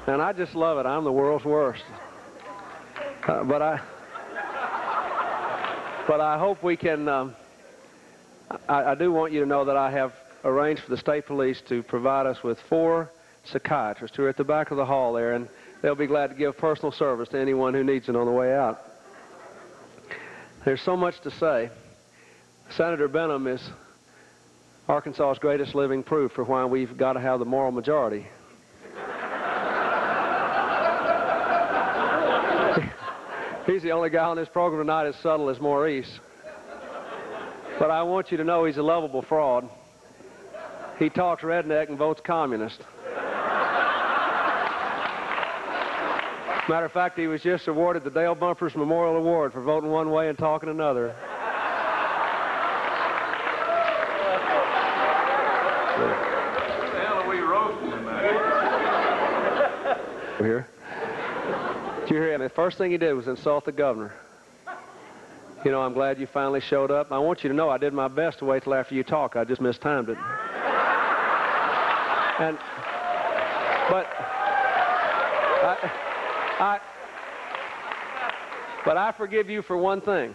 And I just love it. I'm the world's worst. But I hope we can, I do want you to know that I have arranged for the state police to provide us with 4 psychiatrists who are at the back of the hall there, and they'll be glad to give personal service to anyone who needs it on the way out. There's so much to say. Senator Benham is Arkansas's greatest living proof for why we've got to have the moral majority. He's the only guy on this program tonight as subtle as Maurice. But I want you to know he's a lovable fraud. He talks redneck and votes communist. Matter of fact, he was just awarded the Dale Bumpers Memorial Award for voting one way and talking another. What the hell are we roasting tonight? Here. Did you hear him? The first thing he did was insult the governor. You know, I'm glad you finally showed up. I want you to know I did my best to wait till after you talk. I just mistimed it. But I forgive you for one thing.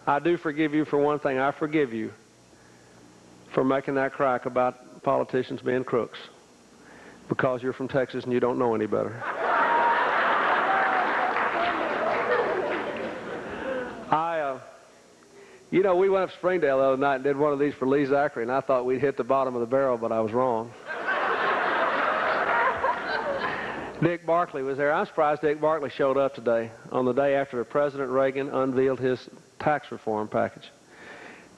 I do forgive you for one thing. I forgive you for making that crack about politicians being crooks, because you're from Texas and you don't know any better. You know, we went up to Springdale the other night and did one of these for Lee Zachary, and I thought we'd hit the bottom of the barrel, but I was wrong. Dick Barkley was there. I'm surprised Dick Barkley showed up today, on the day after President Reagan unveiled his tax reform package.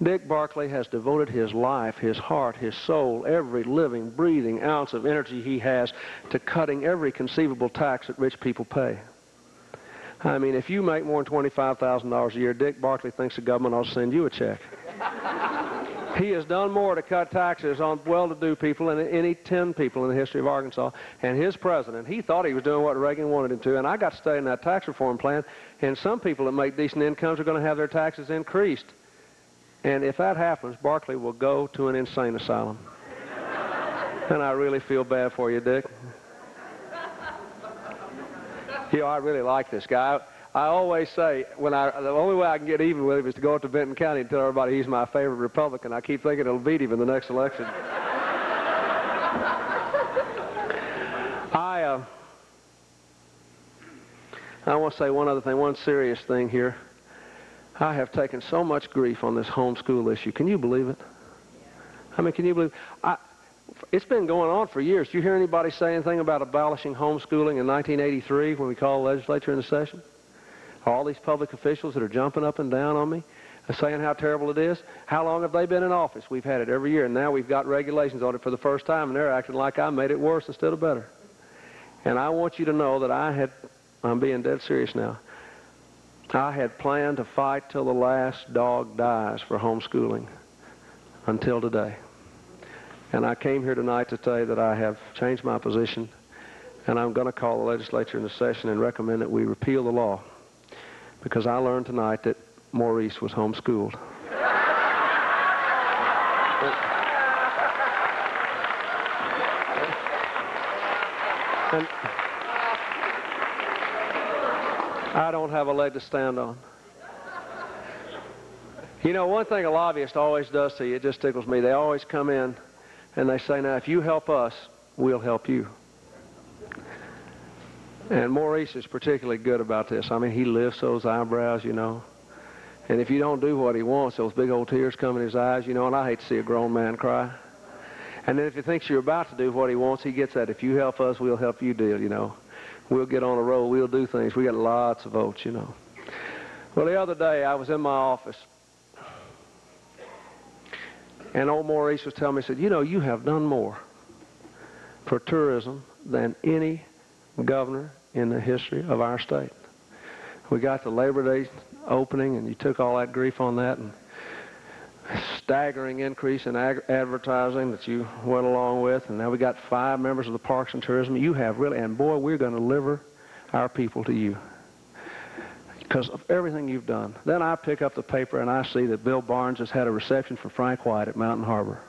Dick Barkley has devoted his life, his heart, his soul, every living, breathing ounce of energy he has to cutting every conceivable tax that rich people pay. I mean, if you make more than $25,000 a year, Dick Barkley thinks the government ought to send you a check. He has done more to cut taxes on well-to-do people than any 10 people in the history of Arkansas. And his president, he thought he was doing what Reagan wanted him to. And I got to study in that tax reform plan, and some people that make decent incomes are going to have their taxes increased. And if that happens, Barkley will go to an insane asylum. And I really feel bad for you, Dick. You know, I really like this guy. I always say, the only way I can get even with him is to go up to Benton County and tell everybody he's my favorite Republican. I keep thinking it'll beat him in the next election. I want to say one other thing, one serious thing here. I have taken so much grief on this homeschool issue. Can you believe it? I mean, can you believe it? It's been going on for years. Do you hear anybody say anything about abolishing homeschooling in 1983 when we called the legislature into session? All these public officials that are jumping up and down on me, saying how terrible it is. How long have they been in office? We've had it every year, and now we've got regulations on it for the first time, and they're acting like I made it worse instead of better. And I want you to know that I'm being dead serious now, I had planned to fight till the last dog dies for homeschooling until today. And I came here tonight to tell you that I have changed my position, and I'm going to call the legislature into session and recommend that we repeal the law, because I learned tonight that Maurice was homeschooled. And I don't have a leg to stand on. You know, one thing a lobbyist always does to you, it just tickles me. They always come in and they say, now, if you help us, we'll help you. And Maurice is particularly good about this. I mean, he lifts those eyebrows, you know. And if you don't do what he wants, those big old tears come in his eyes, you know, and I hate to see a grown man cry. And then if he thinks you're about to do what he wants, he gets that, if you help us, we'll help you deal, you know. We'll get on a roll, we'll do things. We got lots of votes, you know. Well, the other day, I was in my office, and old Maurice was telling me, he said, you know, you have done more for tourism than any governor in the history of our state. We got the Labor Day opening, and you took all that grief on that, and staggering increase in advertising that you went along with, and now we got 5 members of the Parks and Tourism. You have really, and boy, we're going to deliver our people to you because of everything you've done. Then I pick up the paper and I see that Bill Barnes has had a reception for Frank White at Mountain Harbor.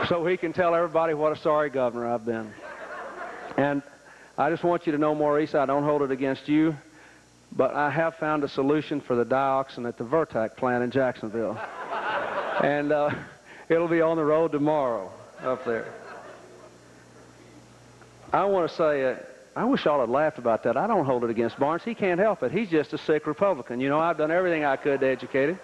So he can tell everybody what a sorry governor I've been. And I just want you to know, Maurice, I don't hold it against you, but I have found a solution for the dioxin at the Vertac plant in Jacksonville. And it'll be on the road tomorrow up there. I want to say, I wish y'all had laughed about that. I don't hold it against Barnes. He can't help it. He's just a sick Republican. You know, I've done everything I could to educate him.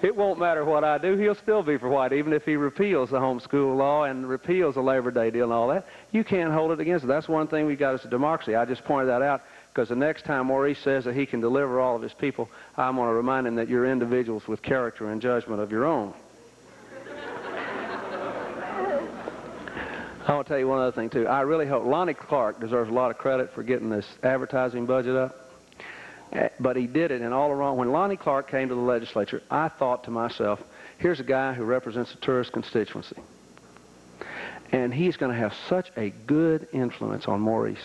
It won't matter what I do. He'll still be for white, even if he repeals the homeschool law and repeals the Labor Day deal and all that. You can't hold it against it. That's one thing we got as a democracy. I just pointed that out because the next time Maurice says that he can deliver all of his people, I'm going to remind him that you're individuals with character and judgment of your own. I want to tell you one other thing, too. I really hope Lonnie Clark deserves a lot of credit for getting this advertising budget up. But he did it in all the wrong. When Lonnie Clark came to the legislature, I thought to myself, here's a guy who represents a tourist constituency. And he's going to have such a good influence on Maurice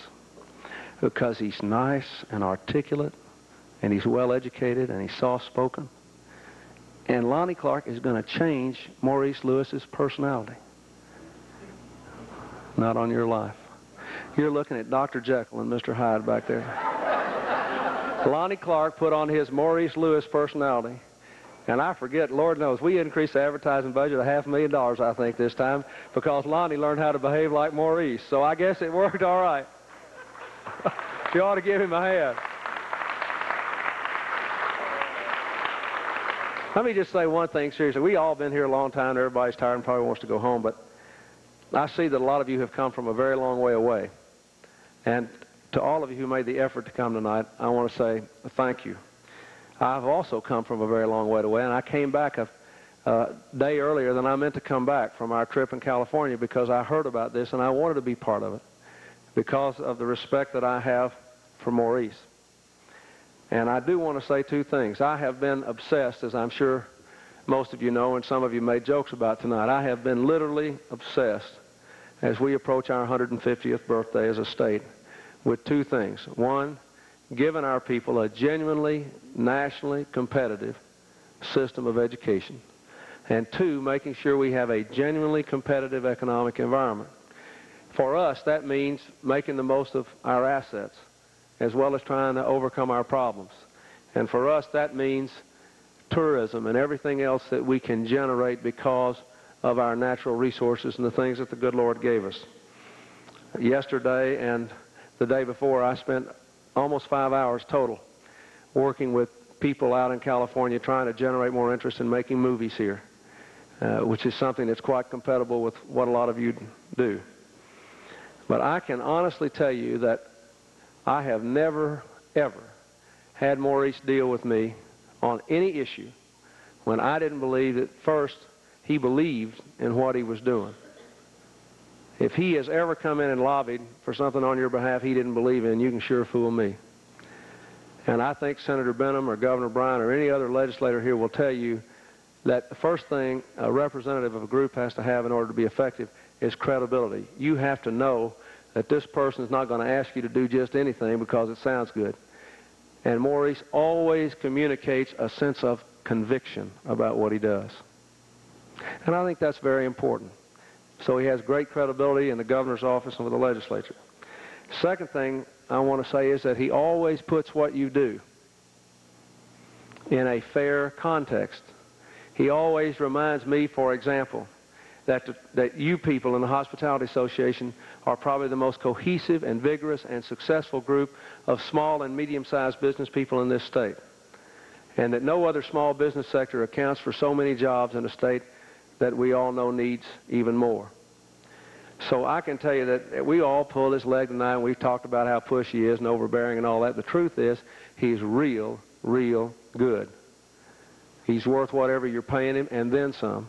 because he's nice and articulate, and he's well-educated, and he's soft-spoken. And Lonnie Clark is going to change Maurice Lewis's personality. Not on your life. You're looking at Dr. Jekyll and Mr. Hyde back there. Lonnie Clark put on his Maurice Lewis personality. And I forget, Lord knows, we increased the advertising budget $500,000, I think, this time, because Lonnie learned how to behave like Maurice. So I guess it worked all right. You ought to give him a hand. Let me just say one thing seriously. We all been here a long time. Everybody's tired and probably wants to go home. But I see that a lot of you have come from a very long way away. And to all of you who made the effort to come tonight, I want to say thank you. I've also come from a very long way away, and I came back a day earlier than I meant to come back from our trip in California because I heard about this and I wanted to be part of it because of the respect that I have for Maurice. And I do want to say two things. I have been obsessed, as I'm sure most of you know and some of you made jokes about tonight. I have been literally obsessed as we approach our 150th birthday as a state with two things. One, giving our people a genuinely, nationally competitive system of education. And two, making sure we have a genuinely competitive economic environment. For us, that means making the most of our assets, as well as trying to overcome our problems. And for us, that means tourism and everything else that we can generate because of our natural resources and the things that the good Lord gave us. Yesterday and the day before, I spent almost 5 hours total working with people out in California trying to generate more interest in making movies here, which is something that's quite compatible with what a lot of you do. But I can honestly tell you that I have never, ever had Maurice deal with me on any issue when I didn't believe that first he believed in what he was doing. If he has ever come in and lobbied for something on your behalf he didn't believe in, you can sure fool me. And I think Senator Benham or Governor Bryan or any other legislator here will tell you that the first thing a representative of a group has to have in order to be effective is credibility. You have to know that this person is not going to ask you to do just anything because it sounds good. And Maurice always communicates a sense of conviction about what he does. And I think that's very important. So he has great credibility in the governor's office and with the legislature. Second thing I want to say is that he always puts what you do in a fair context. He always reminds me, for example, that you people in the Hospitality Association are probably the most cohesive and vigorous and successful group of small and medium-sized business people in this state. And that no other small business sector accounts for so many jobs in a state that we all know needs even more. So I can tell you that we all pull his leg tonight, and we've talked about how pushy he is and overbearing and all that. The truth is, he's real, real good. He's worth whatever you're paying him, and then some.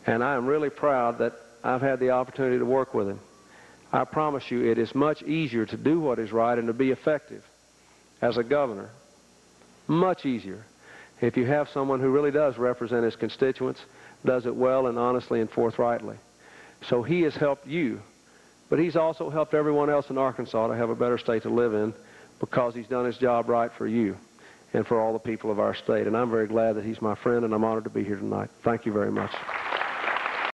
And I am really proud that I've had the opportunity to work with him. I promise you it is much easier to do what is right and to be effective as a governor. Much easier if you have someone who really does represent his constituents, does it well and honestly and forthrightly. So he has helped you, but he's also helped everyone else in Arkansas to have a better state to live in because he's done his job right for you and for all the people of our state. And I'm very glad that he's my friend, and I'm honored to be here tonight. Thank you very much.